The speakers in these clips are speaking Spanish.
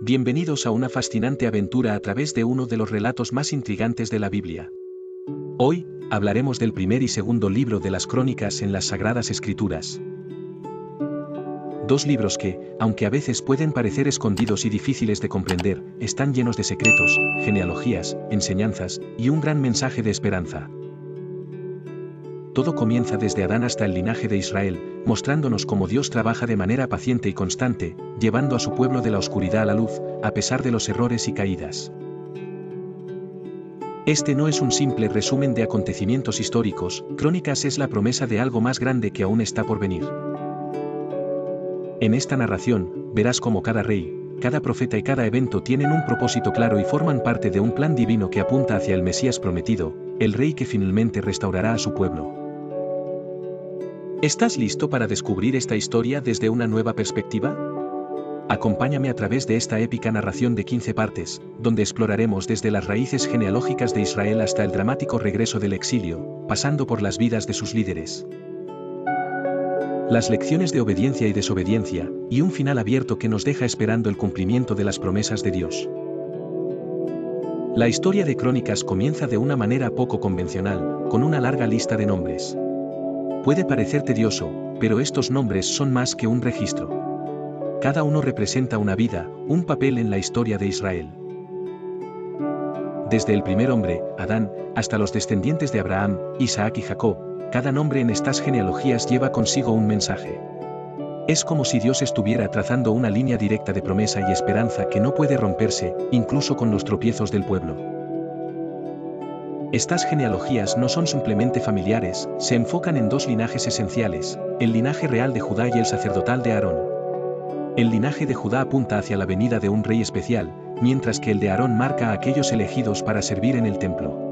Bienvenidos a una fascinante aventura a través de uno de los relatos más intrigantes de la Biblia. Hoy, hablaremos del primer y segundo libro de las Crónicas en las Sagradas Escrituras. Dos libros que, aunque a veces pueden parecer escondidos y difíciles de comprender, están llenos de secretos, genealogías, enseñanzas y un gran mensaje de esperanza. Todo comienza desde Adán hasta el linaje de Israel, mostrándonos cómo Dios trabaja de manera paciente y constante, llevando a su pueblo de la oscuridad a la luz, a pesar de los errores y caídas. Este no es un simple resumen de acontecimientos históricos, Crónicas es la promesa de algo más grande que aún está por venir. En esta narración, verás cómo cada rey, cada profeta y cada evento tienen un propósito claro y forman parte de un plan divino que apunta hacia el Mesías prometido, el rey que finalmente restaurará a su pueblo. ¿Estás listo para descubrir esta historia desde una nueva perspectiva? Acompáñame a través de esta épica narración de 15 partes, donde exploraremos desde las raíces genealógicas de Israel hasta el dramático regreso del exilio, pasando por las vidas de sus líderes. Las lecciones de obediencia y desobediencia, y un final abierto que nos deja esperando el cumplimiento de las promesas de Dios. La historia de Crónicas comienza de una manera poco convencional, con una larga lista de nombres. Puede parecer tedioso, pero estos nombres son más que un registro. Cada uno representa una vida, un papel en la historia de Israel. Desde el primer hombre, Adán, hasta los descendientes de Abraham, Isaac y Jacob, cada nombre en estas genealogías lleva consigo un mensaje. Es como si Dios estuviera trazando una línea directa de promesa y esperanza que no puede romperse, incluso con los tropiezos del pueblo. Estas genealogías no son simplemente familiares, se enfocan en dos linajes esenciales, el linaje real de Judá y el sacerdotal de Aarón. El linaje de Judá apunta hacia la venida de un rey especial, mientras que el de Aarón marca a aquellos elegidos para servir en el templo.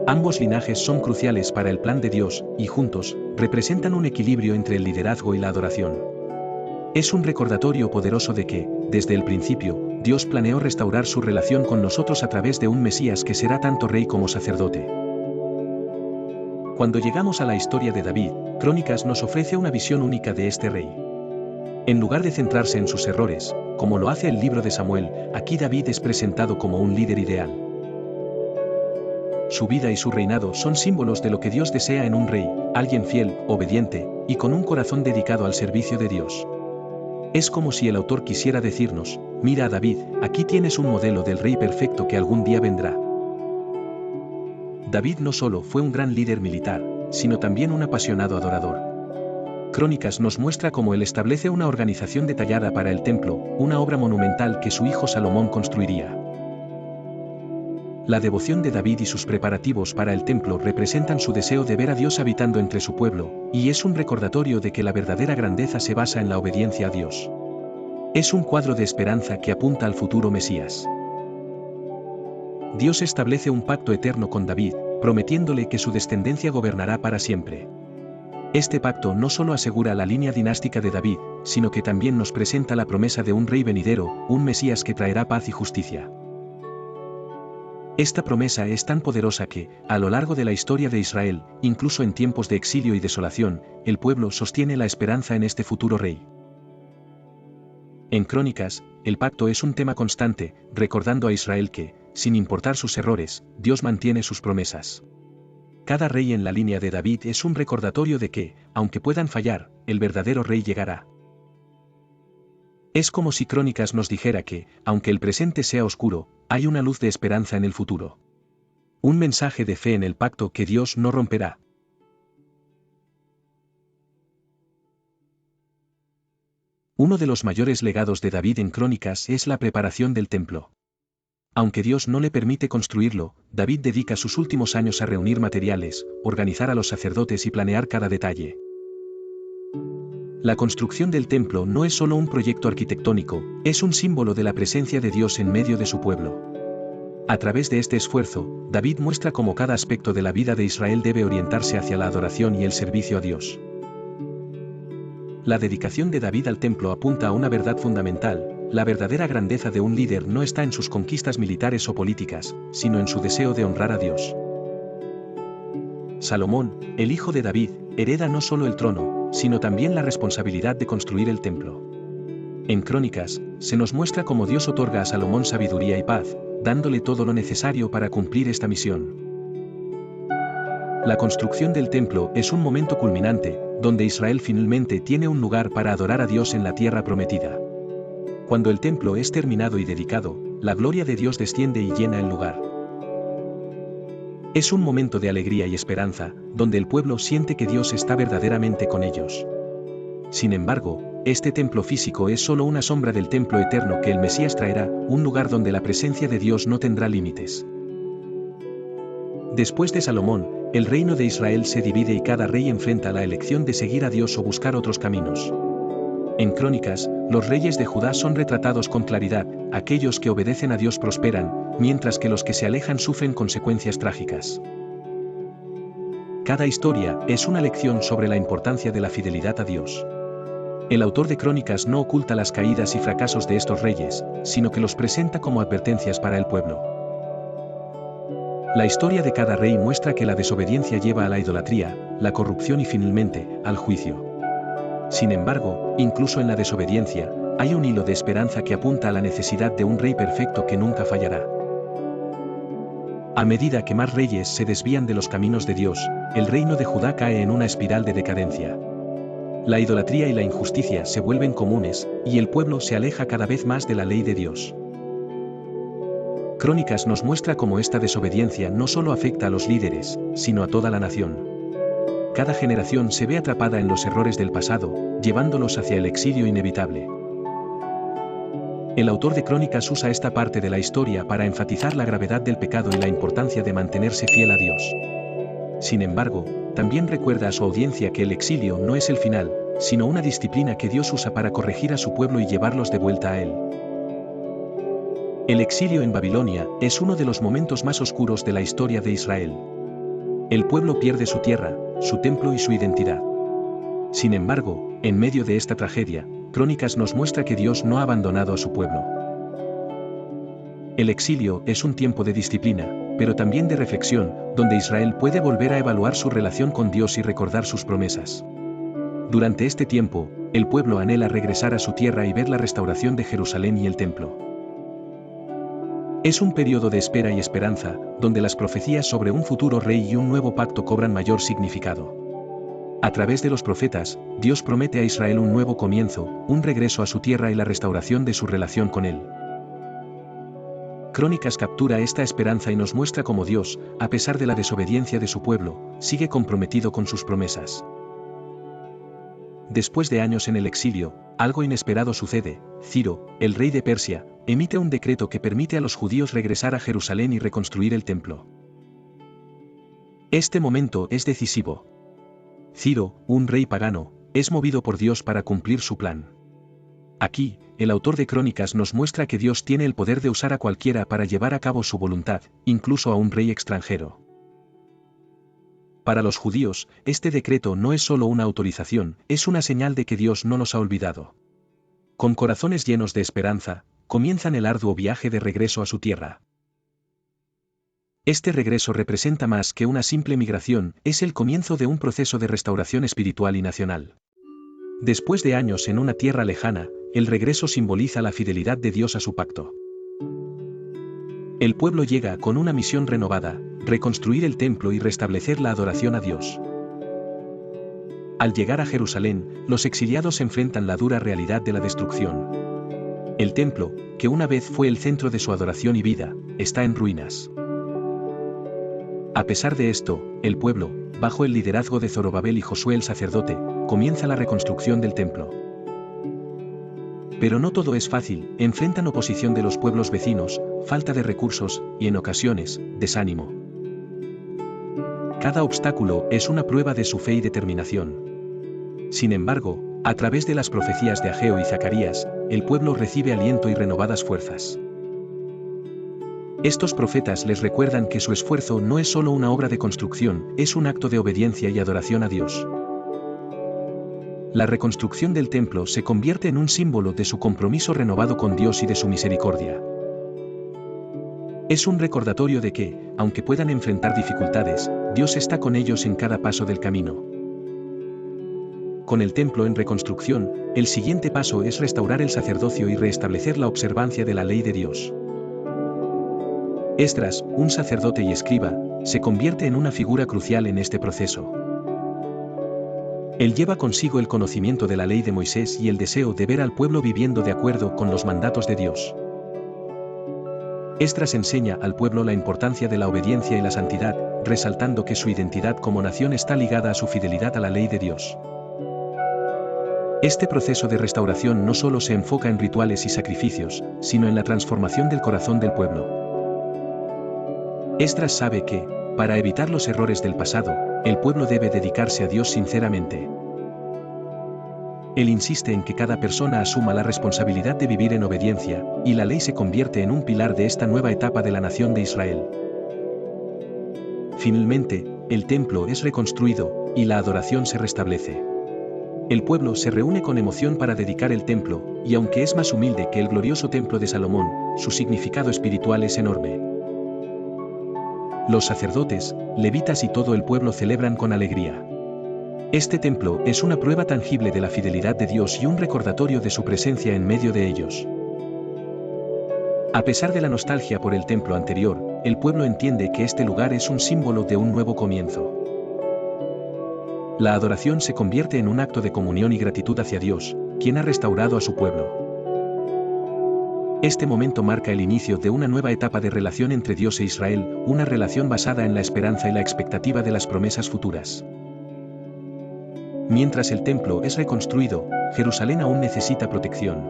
Ambos linajes son cruciales para el plan de Dios, y juntos, representan un equilibrio entre el liderazgo y la adoración. Es un recordatorio poderoso de que, desde el principio, Dios planeó restaurar su relación con nosotros a través de un Mesías que será tanto rey como sacerdote. Cuando llegamos a la historia de David, Crónicas nos ofrece una visión única de este rey. En lugar de centrarse en sus errores, como lo hace el libro de Samuel, aquí David es presentado como un líder ideal. Su vida y su reinado son símbolos de lo que Dios desea en un rey, alguien fiel, obediente, y con un corazón dedicado al servicio de Dios. Es como si el autor quisiera decirnos, mira a David, aquí tienes un modelo del rey perfecto que algún día vendrá. David no solo fue un gran líder militar, sino también un apasionado adorador. Crónicas nos muestra cómo él establece una organización detallada para el templo, una obra monumental que su hijo Salomón construiría. La devoción de David y sus preparativos para el templo representan su deseo de ver a Dios habitando entre su pueblo, y es un recordatorio de que la verdadera grandeza se basa en la obediencia a Dios. Es un cuadro de esperanza que apunta al futuro Mesías. Dios establece un pacto eterno con David, prometiéndole que su descendencia gobernará para siempre. Este pacto no solo asegura la línea dinástica de David, sino que también nos presenta la promesa de un rey venidero, un Mesías que traerá paz y justicia. Esta promesa es tan poderosa que, a lo largo de la historia de Israel, incluso en tiempos de exilio y desolación, el pueblo sostiene la esperanza en este futuro rey. En Crónicas, el pacto es un tema constante, recordando a Israel que, sin importar sus errores, Dios mantiene sus promesas. Cada rey en la línea de David es un recordatorio de que, aunque puedan fallar, el verdadero rey llegará. Es como si Crónicas nos dijera que, aunque el presente sea oscuro, hay una luz de esperanza en el futuro. Un mensaje de fe en el pacto que Dios no romperá. Uno de los mayores legados de David en Crónicas es la preparación del templo. Aunque Dios no le permite construirlo, David dedica sus últimos años a reunir materiales, organizar a los sacerdotes y planear cada detalle. La construcción del templo no es solo un proyecto arquitectónico, es un símbolo de la presencia de Dios en medio de su pueblo. A través de este esfuerzo, David muestra cómo cada aspecto de la vida de Israel debe orientarse hacia la adoración y el servicio a Dios. La dedicación de David al templo apunta a una verdad fundamental: la verdadera grandeza de un líder no está en sus conquistas militares o políticas, sino en su deseo de honrar a Dios. Salomón, el hijo de David, hereda no solo el trono, sino también la responsabilidad de construir el templo. En Crónicas, se nos muestra cómo Dios otorga a Salomón sabiduría y paz, dándole todo lo necesario para cumplir esta misión. La construcción del templo es un momento culminante, donde Israel finalmente tiene un lugar para adorar a Dios en la tierra prometida. Cuando el templo es terminado y dedicado, la gloria de Dios desciende y llena el lugar. Es un momento de alegría y esperanza, donde el pueblo siente que Dios está verdaderamente con ellos. Sin embargo, este templo físico es solo una sombra del templo eterno que el Mesías traerá, un lugar donde la presencia de Dios no tendrá límites. Después de Salomón, el reino de Israel se divide y cada rey enfrenta la elección de seguir a Dios o buscar otros caminos. En Crónicas, los reyes de Judá son retratados con claridad, aquellos que obedecen a Dios prosperan, mientras que los que se alejan sufren consecuencias trágicas. Cada historia es una lección sobre la importancia de la fidelidad a Dios. El autor de Crónicas no oculta las caídas y fracasos de estos reyes, sino que los presenta como advertencias para el pueblo. La historia de cada rey muestra que la desobediencia lleva a la idolatría, la corrupción y finalmente, al juicio. Sin embargo, incluso en la desobediencia, hay un hilo de esperanza que apunta a la necesidad de un rey perfecto que nunca fallará. A medida que más reyes se desvían de los caminos de Dios, el reino de Judá cae en una espiral de decadencia. La idolatría y la injusticia se vuelven comunes, y el pueblo se aleja cada vez más de la ley de Dios. Crónicas nos muestra cómo esta desobediencia no solo afecta a los líderes, sino a toda la nación. Cada generación se ve atrapada en los errores del pasado, llevándolos hacia el exilio inevitable. El autor de Crónicas usa esta parte de la historia para enfatizar la gravedad del pecado y la importancia de mantenerse fiel a Dios. Sin embargo, también recuerda a su audiencia que el exilio no es el final, sino una disciplina que Dios usa para corregir a su pueblo y llevarlos de vuelta a Él. El exilio en Babilonia es uno de los momentos más oscuros de la historia de Israel. El pueblo pierde su tierra, su templo y su identidad. Sin embargo, en medio de esta tragedia, Crónicas nos muestra que Dios no ha abandonado a su pueblo. El exilio es un tiempo de disciplina, pero también de reflexión, donde Israel puede volver a evaluar su relación con Dios y recordar sus promesas. Durante este tiempo, el pueblo anhela regresar a su tierra y ver la restauración de Jerusalén y el templo. Es un periodo de espera y esperanza, donde las profecías sobre un futuro rey y un nuevo pacto cobran mayor significado. A través de los profetas, Dios promete a Israel un nuevo comienzo, un regreso a su tierra y la restauración de su relación con Él. Crónicas captura esta esperanza y nos muestra cómo Dios, a pesar de la desobediencia de su pueblo, sigue comprometido con sus promesas. Después de años en el exilio, algo inesperado sucede. Ciro, el rey de Persia, emite un decreto que permite a los judíos regresar a Jerusalén y reconstruir el templo. Este momento es decisivo. Ciro, un rey pagano, es movido por Dios para cumplir su plan. Aquí, el autor de Crónicas nos muestra que Dios tiene el poder de usar a cualquiera para llevar a cabo su voluntad, incluso a un rey extranjero. Para los judíos, este decreto no es solo una autorización, es una señal de que Dios no los ha olvidado. Con corazones llenos de esperanza, comienzan el arduo viaje de regreso a su tierra. Este regreso representa más que una simple migración, es el comienzo de un proceso de restauración espiritual y nacional. Después de años en una tierra lejana, el regreso simboliza la fidelidad de Dios a su pacto. El pueblo llega con una misión renovada, reconstruir el templo y restablecer la adoración a Dios. Al llegar a Jerusalén, los exiliados enfrentan la dura realidad de la destrucción. El templo, que una vez fue el centro de su adoración y vida, está en ruinas. A pesar de esto, el pueblo, bajo el liderazgo de Zorobabel y Josué el sacerdote, comienza la reconstrucción del templo. Pero no todo es fácil, enfrentan oposición de los pueblos vecinos, falta de recursos, y en ocasiones, desánimo. Cada obstáculo es una prueba de su fe y determinación. Sin embargo, a través de las profecías de Ageo y Zacarías, el pueblo recibe aliento y renovadas fuerzas. Estos profetas les recuerdan que su esfuerzo no es solo una obra de construcción, es un acto de obediencia y adoración a Dios. La reconstrucción del templo se convierte en un símbolo de su compromiso renovado con Dios y de su misericordia. Es un recordatorio de que, aunque puedan enfrentar dificultades, Dios está con ellos en cada paso del camino. Con el templo en reconstrucción, el siguiente paso es restaurar el sacerdocio y restablecer la observancia de la ley de Dios. Esdras, un sacerdote y escriba, se convierte en una figura crucial en este proceso. Él lleva consigo el conocimiento de la ley de Moisés y el deseo de ver al pueblo viviendo de acuerdo con los mandatos de Dios. Esdras enseña al pueblo la importancia de la obediencia y la santidad, resaltando que su identidad como nación está ligada a su fidelidad a la ley de Dios. Este proceso de restauración no solo se enfoca en rituales y sacrificios, sino en la transformación del corazón del pueblo. Esdras sabe que, para evitar los errores del pasado, el pueblo debe dedicarse a Dios sinceramente. Él insiste en que cada persona asuma la responsabilidad de vivir en obediencia, y la ley se convierte en un pilar de esta nueva etapa de la nación de Israel. Finalmente, el templo es reconstruido, y la adoración se restablece. El pueblo se reúne con emoción para dedicar el templo, y aunque es más humilde que el glorioso templo de Salomón, su significado espiritual es enorme. Los sacerdotes, levitas y todo el pueblo celebran con alegría. Este templo es una prueba tangible de la fidelidad de Dios y un recordatorio de su presencia en medio de ellos. A pesar de la nostalgia por el templo anterior, el pueblo entiende que este lugar es un símbolo de un nuevo comienzo. La adoración se convierte en un acto de comunión y gratitud hacia Dios, quien ha restaurado a su pueblo. Este momento marca el inicio de una nueva etapa de relación entre Dios e Israel, una relación basada en la esperanza y la expectativa de las promesas futuras. Mientras el templo es reconstruido, Jerusalén aún necesita protección.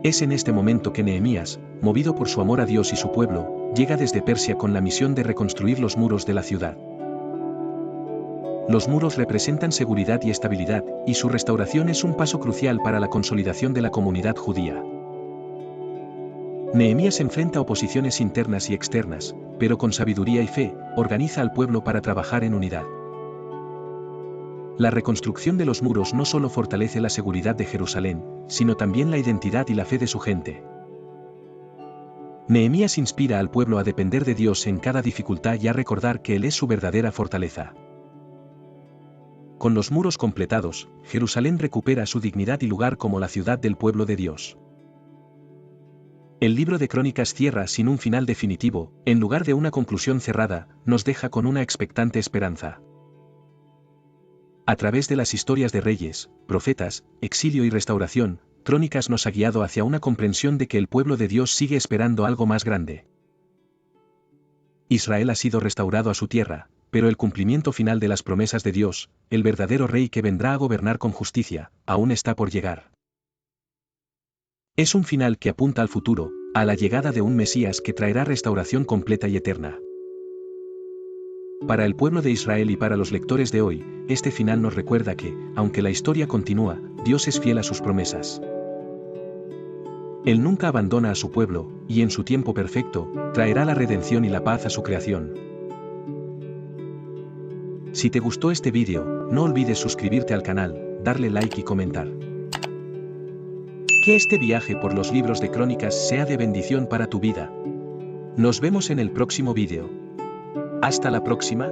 Es en este momento que Nehemías, movido por su amor a Dios y su pueblo, llega desde Persia con la misión de reconstruir los muros de la ciudad. Los muros representan seguridad y estabilidad, y su restauración es un paso crucial para la consolidación de la comunidad judía. Nehemías enfrenta oposiciones internas y externas, pero con sabiduría y fe, organiza al pueblo para trabajar en unidad. La reconstrucción de los muros no solo fortalece la seguridad de Jerusalén, sino también la identidad y la fe de su gente. Nehemías inspira al pueblo a depender de Dios en cada dificultad y a recordar que Él es su verdadera fortaleza. Con los muros completados, Jerusalén recupera su dignidad y lugar como la ciudad del pueblo de Dios. El libro de Crónicas cierra sin un final definitivo, en lugar de una conclusión cerrada, nos deja con una expectante esperanza. A través de las historias de reyes, profetas, exilio y restauración, Crónicas nos ha guiado hacia una comprensión de que el pueblo de Dios sigue esperando algo más grande. Israel ha sido restaurado a su tierra, pero el cumplimiento final de las promesas de Dios, el verdadero rey que vendrá a gobernar con justicia, aún está por llegar. Es un final que apunta al futuro, a la llegada de un Mesías que traerá restauración completa y eterna. Para el pueblo de Israel y para los lectores de hoy, este final nos recuerda que, aunque la historia continúa, Dios es fiel a sus promesas. Él nunca abandona a su pueblo, y en su tiempo perfecto, traerá la redención y la paz a su creación. Si te gustó este vídeo, no olvides suscribirte al canal, darle like y comentar. Que este viaje por los libros de Crónicas sea de bendición para tu vida. Nos vemos en el próximo vídeo. Hasta la próxima.